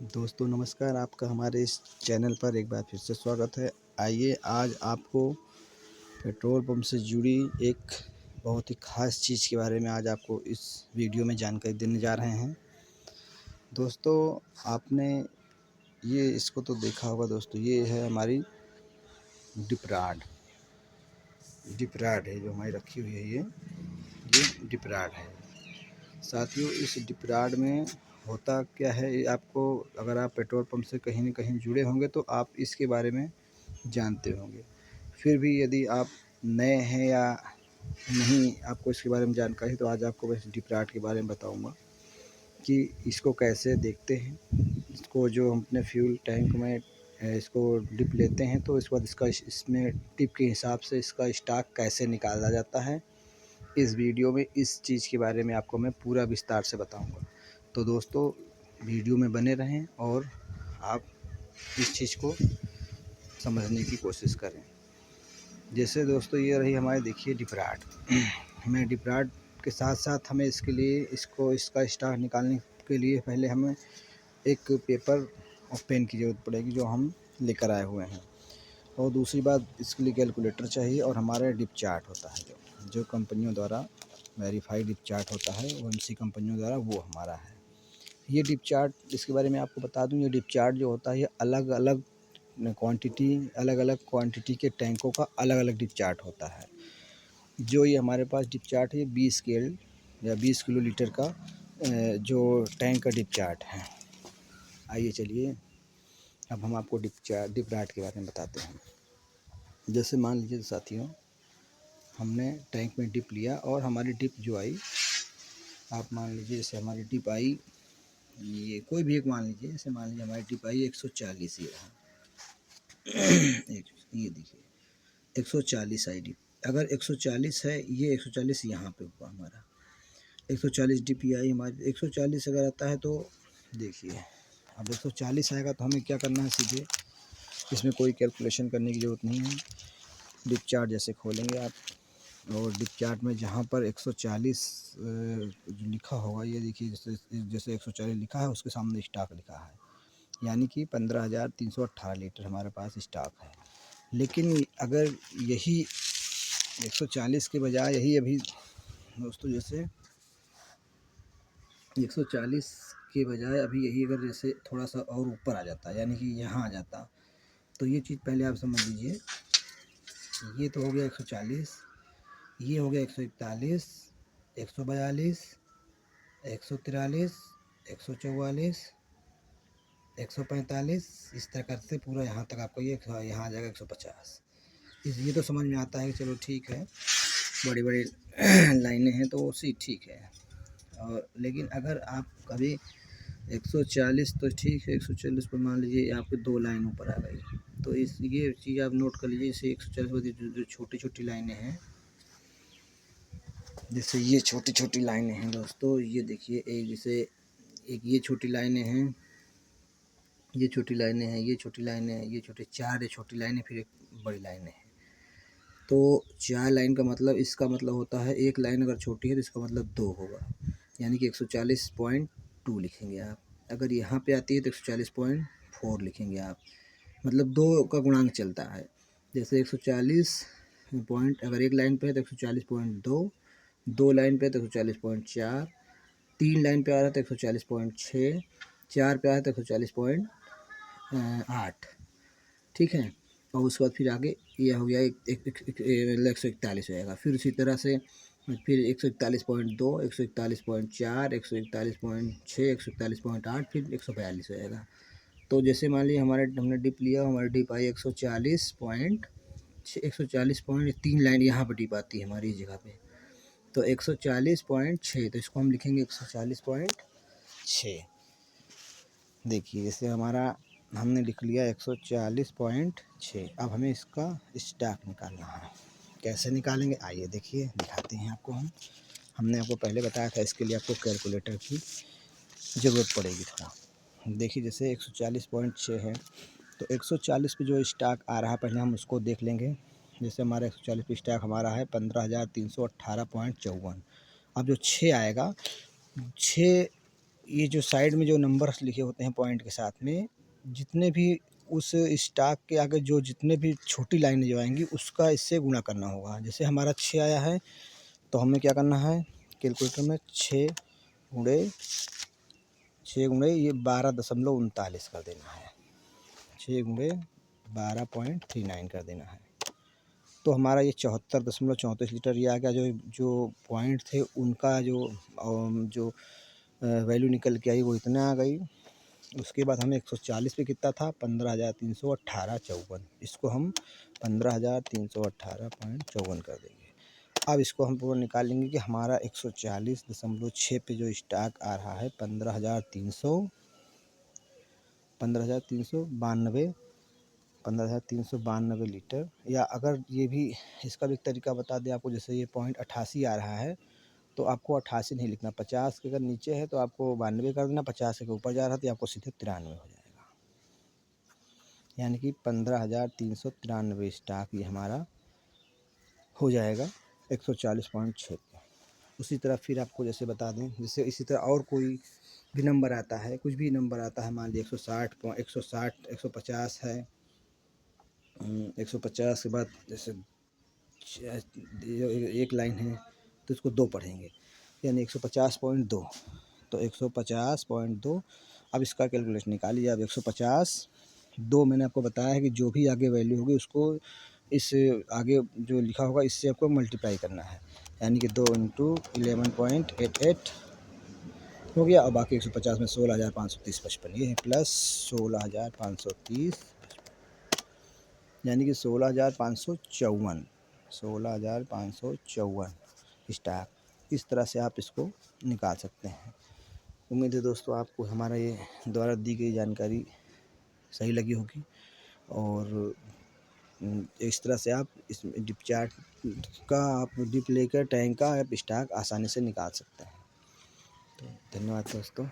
दोस्तों नमस्कार, आपका हमारे इस चैनल पर एक बार फिर से स्वागत है। आइए आज आपको पेट्रोल पंप से जुड़ी एक बहुत ही ख़ास चीज़ के बारे में आज आपको इस वीडियो में जानकारी देने जा रहे हैं। दोस्तों आपने इसको तो देखा होगा दोस्तों, ये है हमारी डिपराड है जो हमारी रखी हुई है। ये डिपराड है। साथियों इस डिपराड में होता क्या है, ये आपको अगर आप पेट्रोल पंप से कहीं न कहीं जुड़े होंगे तो आप इसके बारे में जानते होंगे। फिर भी यदि आप नए हैं या नहीं आपको इसके बारे में जानकारी, तो आज आपको बस डिपराड के बारे में बताऊंगा कि इसको कैसे देखते हैं। इसको जो हम अपने फ्यूल टैंक में इसको डिप लेते हैं तो इसके बाद इसमें टिप के हिसाब से इसका स्टॉक कैसे निकाला जाता है, इस वीडियो में इस चीज़ के बारे में आपको मैं पूरा विस्तार से बताऊंगा। तो दोस्तों वीडियो में बने रहें और आप इस चीज़ को समझने की कोशिश करें। जैसे दोस्तों ये रही हमारी, देखिए डिपराड। हमें डिपराड के साथ साथ हमें इसका स्टॉक निकालने के लिए पहले हमें एक पेपर और पेन की ज़रूरत पड़ेगी जो हम लेकर आए हुए हैं। और दूसरी बात, इसके लिए कैलकुलेटर चाहिए और हमारा डिप चार्ट होता है जो कंपनियों द्वारा वेरीफाइड डिप चार्ट होता है, ओएमसी कंपनियों द्वारा वो हमारा है। ये डिप चार्ट, इसके बारे में आपको बता दूं, ये डिप चार्ट जो होता है ये अलग अलग क्वांटिटी के टैंकों का अलग अलग डिप चार्ट होता है। जो ये हमारे पास डिप चार्ट है 20 स्केल या 20 किलो लीटर का जो टैंक का डिप चार्ट है। आइए चलिए अब हम आपको डिपराड के बारे में बताते हैं। जैसे मान लीजिए साथियों, हमने टैंक में डिप लिया और हमारी डिप जो आई, आप मान लीजिए जैसे हमारी डिप आई, ये कोई भी एक मान लीजिए, जैसे मान लीजिए हमारी डिप आई 140, ये रहा। ये देखिए 140 आई डिप। अगर 140 है, ये 140 यहाँ पे हुआ हमारा 140 डिप आई हमारी। 140 अगर आता है तो देखिए, अब 140 आएगा तो हमें क्या करना है, सीधे इसमें कोई कैलकुलेशन करने की ज़रूरत नहीं है। डिप चार्ट जैसे खोलेंगे आप और डिप चार्ट में जहाँ पर 140 जो लिखा होगा, ये देखिए जैसे 140 लिखा है उसके सामने स्टॉक लिखा है, यानी कि 15,318 लीटर हमारे पास स्टॉक है। लेकिन अगर यही 140 के बजाय यही अभी दोस्तों, जैसे 140 के बजाय अभी यही अगर जैसे थोड़ा सा और ऊपर आ जाता, यानी कि यहाँ आ जाता, तो ये चीज़ पहले आप समझ लीजिए। ये तो हो गया 140, ये हो गया 141, 142, 143, 144, 145, इस तरह करते पूरा यहाँ तक आपको ये यहाँ आ जाएगा 150। ये तो समझ में आता है कि चलो ठीक है, बड़ी बड़ी लाइनें हैं तो उसी ठीक है। और लेकिन अगर आप कभी 140 तो ठीक है, 140 पर मान लीजिए आपके 2 लाइन ऊपर आ गई, तो ये चीज़ आप नोट कर लीजिए। जैसे 140 पर जो छोटी छोटी लाइनें हैं, जैसे ये छोटी छोटी लाइनें हैं दोस्तों, ये देखिए एक ये छोटी लाइनें हैं, ये छोटी लाइनें हैं, ये छोटी लाइनें हैं, ये छोटी 4 छोटी लाइनें, फिर एक बड़ी लाइनें हैं। तो 4 लाइन का मतलब, इसका मतलब होता है एक लाइन अगर छोटी है तो इसका मतलब 2 होगा, यानी कि 140.2 लिखेंगे आप। अगर यहाँ पे आती है तो 140.4 लिखेंगे आप, मतलब 2 का गुणांक चलता है। जैसे 140 पॉइंट अगर एक लाइन पे है तो 140.2, 2 लाइन पे है तो 140.4, 3 लाइन पे आ रहा है तो 140.6, 4 पे आ रहा है तो 140.8, ठीक है। और उसके बाद फिर आगे ये हो गया 141 हो जाएगा। फिर उसी तरह से फिर 141.2, 141.4, 141.6, 141.8, फिर 142 हो जाएगा। तो जैसे मान लीजिए हमने डिप लिया, हमारी डिप आई 140.3 लाइन यहाँ पर डिप आती है हमारी इस जगह पे, तो 140.6, तो इसको हम लिखेंगे 140.6। देखिए जैसे हमने लिख लिया 140.6। अब हमें इसका स्टॉक निकालना है। कैसे निकालेंगे आइए देखिए, दिखाते हैं आपको हमने आपको पहले बताया था, इसके लिए आपको कैलकुलेटर की ज़रूरत पड़ेगी थोड़ा। देखिए जैसे 140.6 है तो 140 पे जो स्टॉक आ रहा है पहले हम उसको देख लेंगे। जैसे हमारा 140 पे स्टॉक हमारा है 15,318.54। अब जो 6 आएगा, 6 ये जो साइड में जो नंबर्स लिखे होते हैं पॉइंट के साथ में, जितने भी उस स्टॉक के आगे जो जितने भी छोटी लाइनें जो आएंगी उसका इससे गुणा करना होगा। जैसे हमारा 6 आया है तो हमें क्या करना है, कैलकुलेटर में 6 गुणे ये 12.39 कर देना है, 6 गुणे 12.39 कर देना है। तो हमारा ये 74.34 लीटर ये आ गया। जो जो पॉइंट थे उनका जो वैल्यू निकल के आई वो इतना आ गई। उसके बाद हमें 140 पे कितना था, 15,318.54। इसको हम 15,318.54 कर देंगे। अब इसको हम पूरा निकाल लेंगे कि हमारा 140.6 पे जो स्टॉक आ रहा है 15,392 लीटर। या अगर ये भी इसका भी तरीका बता दें आपको, जैसे ये पॉइंट 88 आ रहा है तो आपको 88 नहीं लिखना, 50 के अगर नीचे है तो आपको 92 कर देना, 50 के ऊपर जा रहा है तो आपको सीधे 93 हो जाएगा। यानी कि 15,393 स्टॉक ये हमारा हो जाएगा 140.6 पे। उसी तरह फिर आपको जैसे बता दें, जैसे इसी तरह और कोई भी नंबर आता है, कुछ भी नंबर आता है, मान लीजिए 150 है, 150 के बाद जैसे एक लाइन है तो इसको 2 पढ़ेंगे, यानी 150.2। तो 150.2। अब इसका कैलकुलेशन निकालिए। अब 150.2 मैंने आपको बताया है कि जो भी आगे वैल्यू होगी उसको इस आगे जो लिखा होगा इससे आपको मल्टीप्लाई करना है, यानी कि 2 × 11.88 हो गया। और बाकी 150 में 16,530.55 ये है, प्लस 16,530, यानी कि 16,554 स्टॉक। इस तरह से आप इसको निकाल सकते हैं। उम्मीद है दोस्तों आपको हमारा ये द्वारा दी गई जानकारी सही लगी होगी, और इस तरह से आप इस डिप चार्ट का आप डिप लेकर टैंक का आप स्टॉक आसानी से निकाल सकते हैं। तो धन्यवाद दोस्तों।